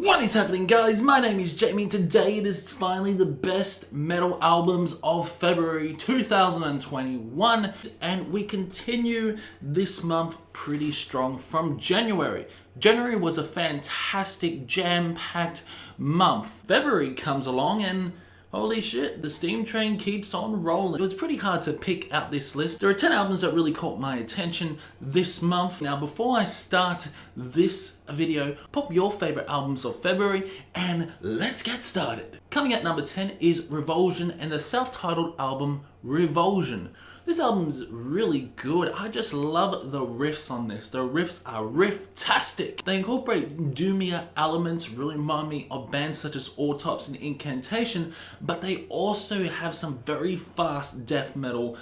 What is happening, guys? My name is Jamie and today it is finally the best metal albums of February 2021 and we continue this month pretty strong from January. January was a fantastic jam-packed month. February comes along and holy shit, the steam train keeps on rolling. It was pretty hard to pick out this list. There are 10 albums that really caught my attention this month. Now, before I start this video, pop your favorite albums of February and let's get started. Coming at number 10 is Revulsion and the self-titled album Revulsion. This album is really good. I just love the riffs on this. The riffs are riff-tastic. They incorporate doomier elements, really remind me of bands such as Autopsy and Incantation, but they also have some very fast death metal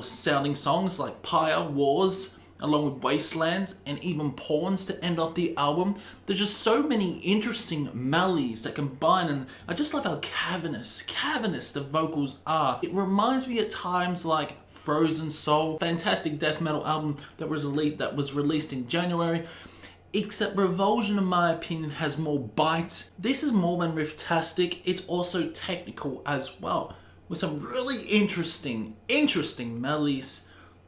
sounding songs like Pyre, Wars, along with Wastelands and even Pawns to end off the album. There's just so many interesting melodies that combine, and I just love how cavernous the vocals are. It reminds me at times like Frozen Soul, fantastic death metal album that was released in January. Except Revulsion, in my opinion, has more bite. This is more than riff-tastic, it's also technical as well, with some really interesting melodies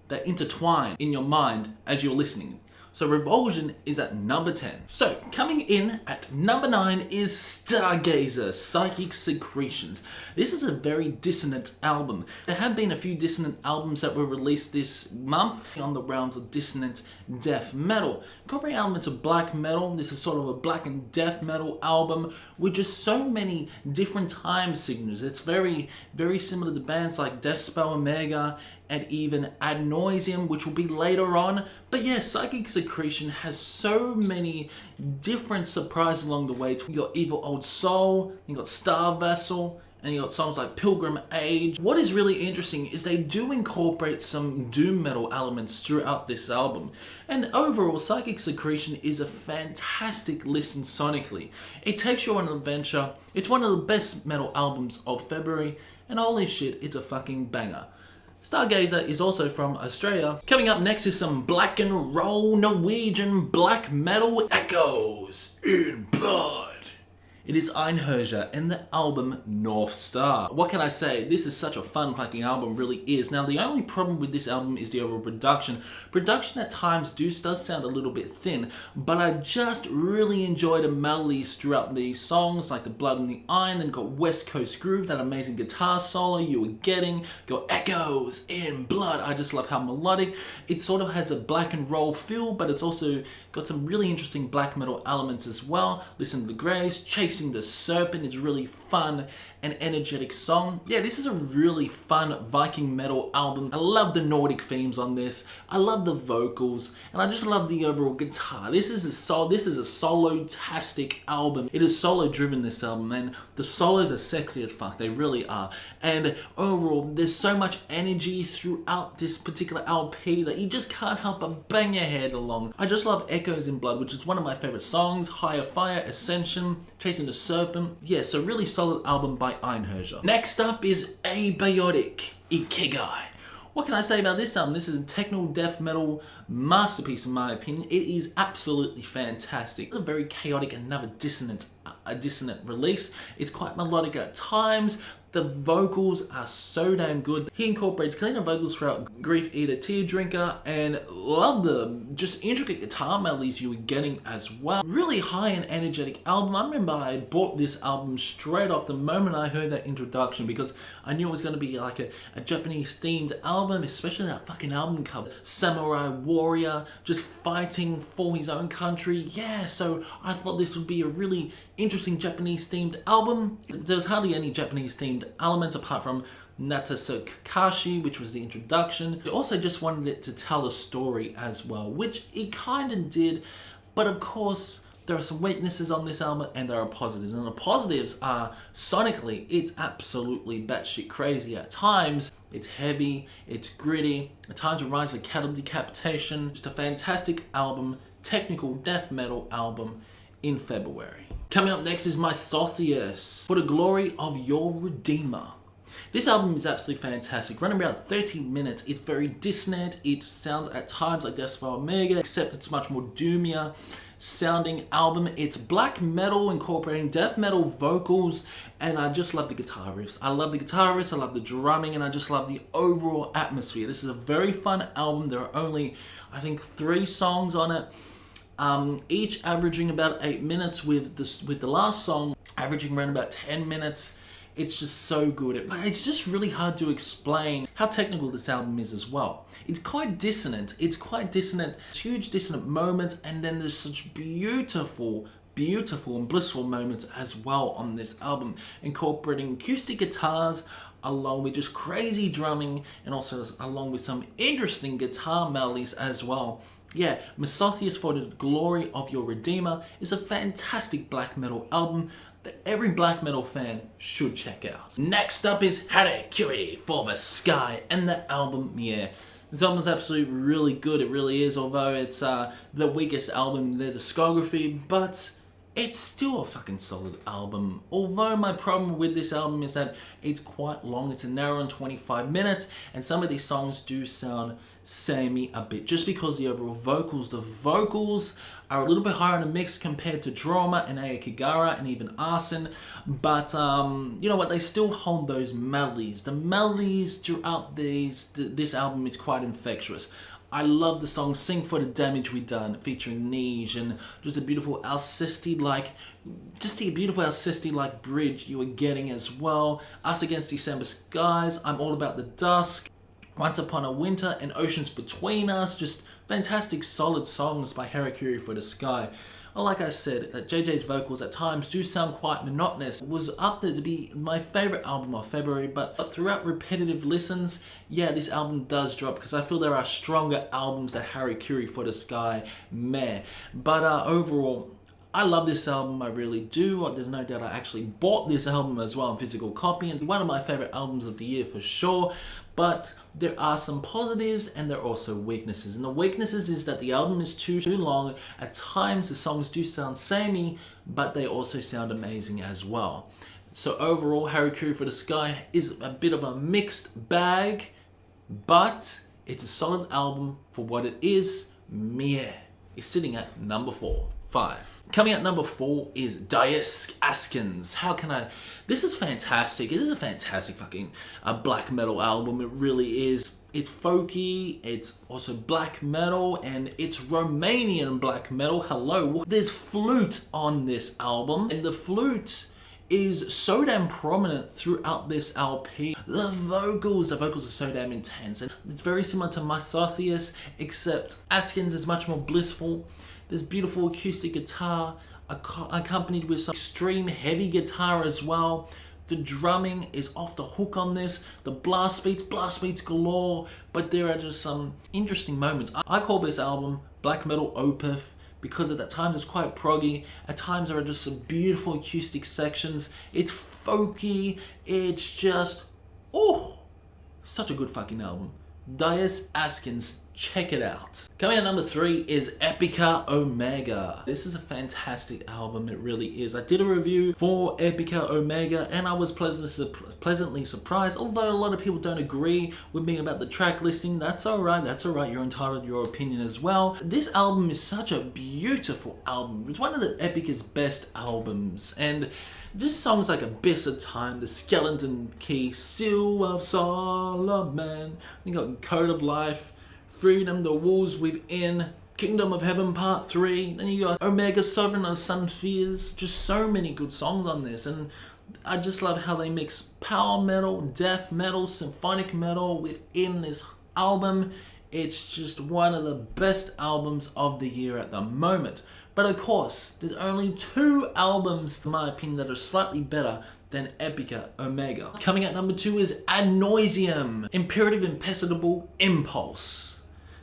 that intertwine in your mind as you're listening. So Revulsion is at number 10. So coming in at number 9 is StarGazer, Psychic Secretions. This is a very dissonant album. There have been a few dissonant albums that were released this month on the realms of dissonant death metal. Incorporating elements of black metal, this is sort of a black and death metal album with just so many different time signatures. It's very similar to bands like Deathspell Omega and even Ad Nauseam, which will be later on. But yeah, Psychic Secretion has so many different surprises along the way. You got Evil Old Soul, you got Star Vessel, and you got songs like Pilgrim Age. What is really interesting is they do incorporate some doom metal elements throughout this album. And overall, Psychic Secretion is a fantastic listen sonically. It takes you on an adventure. It's one of the best metal albums of February, and holy shit, it's a fucking banger. StarGazer is also from Australia. Coming up next is some black and roll Norwegian black metal echoes in blood. It is Einherjer and the album North Star. What can I say? This is such a fun fucking album, really is. Now, the only problem with this album is the overall production. Production at times does sound a little bit thin, but I just really enjoy the melodies throughout these songs, like the Blood and the Iron, then got West Coast Groove, that amazing guitar solo you were getting, got Echoes in Blood. I just love how melodic. It sort of has a black and roll feel, but it's also got some really interesting black metal elements as well. Listen to the Graves, Chasing the Serpent is really fun and energetic song. Yeah, this is a really fun Viking metal album. I love the Nordic themes on this. I love the vocals, and I just love the overall guitar. This is a solo-tastic album. It is solo-driven, this album, and the solos are sexy as fuck. They really are. And overall, there's so much energy throughout this particular LP that you just can't help but bang your head along. I just love Echoes in Blood, which is one of my favorite songs. Higher Fire, Ascension, Chasing the Serpent. Yeah, so really solid album by Einherjer. Next up is Abiotic, Ikigai. What can I say about this album? This is a techno death metal masterpiece in my opinion. It is absolutely fantastic. It's a very chaotic, another dissonant release. It's quite melodic at times. The vocals are so damn good. He incorporates cleaner vocals throughout Grief Eater, Tear Drinker, and love the just intricate guitar melodies you were getting as well. Really high and energetic album. I remember I bought this album straight off the moment I heard that introduction because I knew it was going to be like a Japanese themed album, especially that fucking album cover. Samurai warrior just fighting for his own country. Yeah, so I thought this would be a really interesting Japanese themed album. There's hardly any Japanese themed elements apart from Natasakashi, which was the introduction. I also just wanted it to tell a story as well, which it kind of did, but of course there are some weaknesses on this album and there are positives, and the positives are sonically it's absolutely batshit crazy at times. It's heavy, it's gritty, at times it reminds of Cattle Decapitation. Just a fantastic album, technical death metal album in February. Coming up next is Misothiest, For the Glory of Your Redeemer. This album is absolutely fantastic. Running about 30 minutes. It's very dissonant. It sounds at times like Death by Omega, except it's much more doomier sounding album. It's black metal incorporating death metal vocals, and I just love the guitar riffs. I love the guitar riffs, I love the drumming, and I just love the overall atmosphere. This is a very fun album. There are only, I think, 3 songs on it, each averaging about 8 minutes, with the last song averaging around about 10 minutes. It's just so good. It's just really hard to explain how technical this album is as well. It's quite dissonant. Huge dissonant moments, and then there's such beautiful and blissful moments as well on this album, incorporating acoustic guitars along with just crazy drumming, and also along with some interesting guitar melodies as well. Yeah, Misothiest for the Glory of Your Redeemer is a fantastic black metal album that every black metal fan should check out. Next up is Harakiri For The Sky and the album Maere. This album is absolutely really good, it really is, although it's the weakest album in their discography, but it's still a fucking solid album. Although my problem with this album is that it's quite long, it's an hour and 25 minutes, and some of these songs do sound samey a bit, just because the overall the vocals are a little bit higher in the mix compared to Drama and Ikigai and even Arson, but you know what, they still hold those melodies. The melodies throughout this album is quite infectious. I love the song Sing For The Damage We Done, featuring Niche, and just a beautiful Alcesti-like bridge you were getting as well. Us Against December Skies, I'm All About the Dusk, Once Upon a Winter, and Oceans Between Us. Just fantastic, solid songs by Harakiri For The Sky. Well, like I said, that JJ's vocals at times do sound quite monotonous. It was up there to be my favourite album of February, but throughout repetitive listens, yeah, this album does drop, because I feel there are stronger albums than Harakiri For The Sky, Maere. But overall, I love this album, I really do. There's no doubt I actually bought this album as well in physical copy, and one of my favourite albums of the year for sure. But there are some positives and there are also weaknesses. And the weaknesses is that the album is too long. At times the songs do sound samey, but they also sound amazing as well. So overall, Harakiri For The Sky is a bit of a mixed bag, but it's a solid album for what it is. Maere is sitting at number 5. Coming at number 4 is Daius, Askins. This is fantastic. It is a fantastic fucking black metal album. It really is. It's folky, it's also black metal, and it's Romanian black metal. Hello. There's flute on this album, and the flute is so damn prominent throughout this LP. The vocals are so damn intense, and it's very similar to Misothiest, except Askins is much more blissful. There's beautiful acoustic guitar accompanied with some extreme heavy guitar as well. The drumming is off the hook on this. The blast beats galore, but there are just some interesting moments. I call this album black metal opus because at times it's quite proggy. At times there are just some beautiful acoustic sections. It's folky. It's just, oh, such a good fucking album. Daius, Askins, check it out. Coming at number 3 is Epica Omega. This is a fantastic album, it really is. I did a review for Epica Omega and I was pleasantly surprised, although a lot of people don't agree with me about the track listing. That's alright, you're entitled to your opinion as well. This album is such a beautiful album. It's one of the Epica's best albums, and just songs like Abyss of Time, The Skeleton Key, Seal of Solomon, you got Code of Life, Freedom, The Wolves Within, Kingdom of Heaven Part 3, then you got Omega, Sovereign of Sun Fears. Just so many good songs on this, and I just love how they mix power metal, death metal, symphonic metal within this album. It's just one of the best albums of the year at the moment. But of course, there's only 2 albums, in my opinion, that are slightly better than Epica Omega. Coming at number 2 is Nauseam, Imperative Imperceptible Impulse.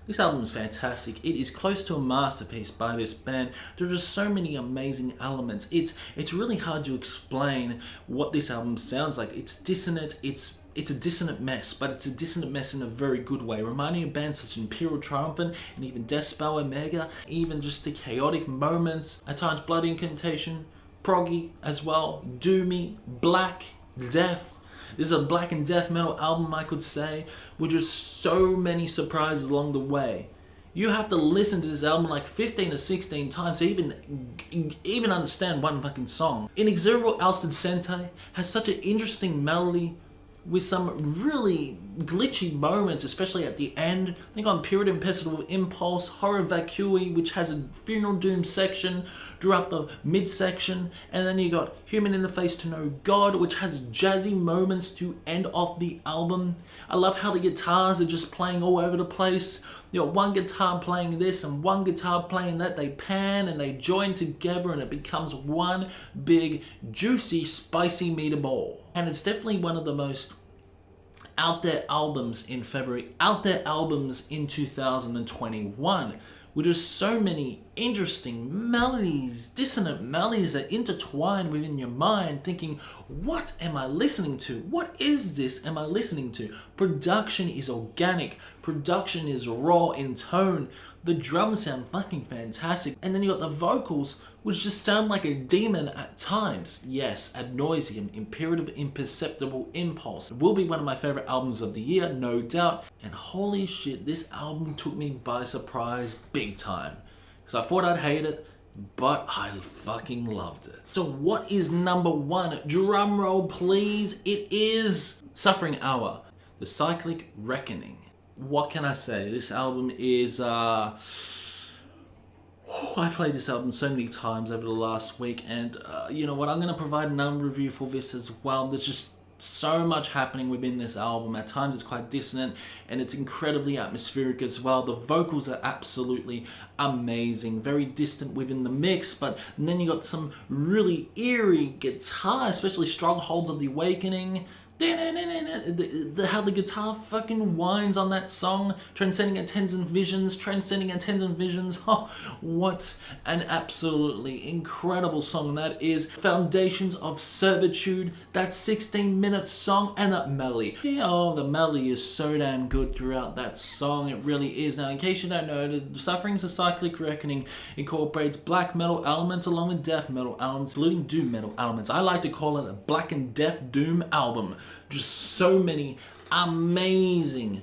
This album is fantastic. It is close to a masterpiece by this band. There are just so many amazing elements. It's really hard to explain what this album sounds like. It's dissonant, it's a dissonant mess, but it's a dissonant mess in a very good way, reminding of bands such as Imperial Triumphant and even Death by Omega, even just the chaotic moments, at times Blood Incantation, proggy as well, doomy, black, death. This is a black and death metal album, I could say, with just so many surprises along the way. You have to listen to this album like 15 to 16 times to even understand one fucking song. Inexorable Ousted Sente has such an interesting melody with some really glitchy moments, especially at the end. I think on Period Imperceptible Impulse, Horror Vacui, which has a Funeral Doom section throughout the midsection, and then you got Human in the Face to Know God, which has jazzy moments to end off the album. I love how the guitars are just playing all over the place. You got one guitar playing this and one guitar playing that. They pan and they join together and it becomes one big, juicy, spicy meatball. And it's definitely one of the most out there albums in February, out there albums in 2021, with just so many interesting melodies, dissonant melodies that intertwine within your mind, thinking, what am I listening to? What is this am I listening to? Production is organic, production is raw in tone, the drums sound fucking fantastic, and then you got the vocals, which just sound like a demon at times. Yes, Ad Nauseam, Imperative Imperceptible Impulse. It will be one of my favorite albums of the year, no doubt. And holy shit, this album took me by surprise big time. Because I thought I'd hate it, but I fucking loved it. So what is number one? Drum roll please. It is Suffering Hour, the Cyclic Reckoning. What can I say? This album is I've played this album so many times over the last week, and you know what, I'm going to provide a number review for this as well. There's just so much happening within this album. At times it's quite dissonant, and it's incredibly atmospheric as well. The vocals are absolutely amazing, very distant within the mix, but then you got some really eerie guitar, especially Strongholds of the Awakening. How the guitar fucking whines on that song, transcending attendant visions. Oh, what an absolutely incredible song that is. Foundations of Servitude, that 16-minute song, and that melody. Oh, the melody is so damn good throughout that song. It really is. Now, in case you don't know, the Suffering's a Cyclic Reckoning incorporates black metal elements along with death metal elements, including doom metal elements. I like to call it a black and death doom album. Just so many amazing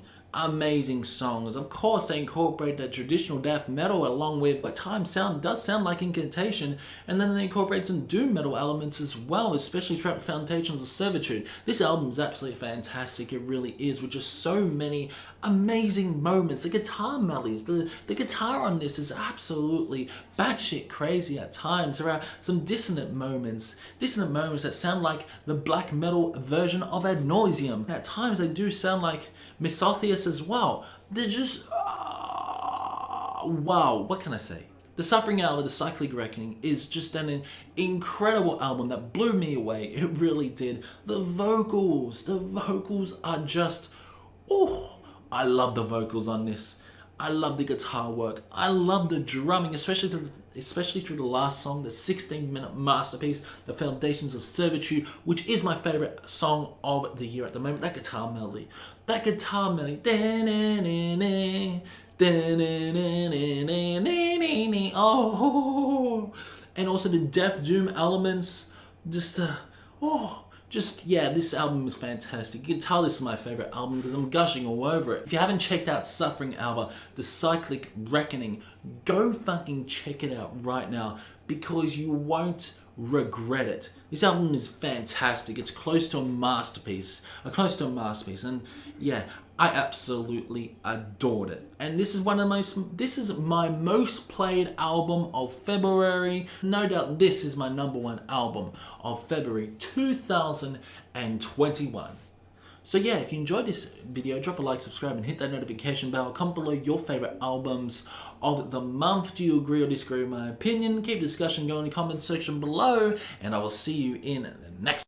songs. Of course, they incorporate the traditional death metal along with, but times does sound like Incantation, and then they incorporate some doom metal elements as well, especially throughout Foundations of Servitude. This album is absolutely fantastic. It really is, with just so many amazing moments. The guitar melodies, the guitar on this is absolutely batshit crazy at times. There are some dissonant moments that sound like the black metal version of Ad Nauseam. At times they do sound like Misothiest as well. They're just wow, what can I say? The Suffering Hour, the Cyclic Reckoning, is just an incredible album that blew me away. It really did. The vocals are just, oh, I love the vocals on this. I love the guitar work. I love the drumming, especially through the last song, the 16-minute masterpiece, The Foundations of Servitude, which is my favorite song of the year at the moment. That guitar melody. Oh, and also the death doom elements. Yeah, this album is fantastic. You can tell this is my favorite album because I'm gushing all over it. If you haven't checked out Suffering Hour, the Cyclic Reckoning, go fucking check it out right now because you won't regret it. This album is fantastic. It's close to a masterpiece. And yeah, I absolutely adored it. And this is my most played album of February. No doubt this is my number one album of February 2021. So yeah, if you enjoyed this video, drop a like, subscribe, and hit that notification bell. Comment below your favorite albums of the month. Do you agree or disagree with my opinion? Keep the discussion going in the comment section below, and I will see you in the next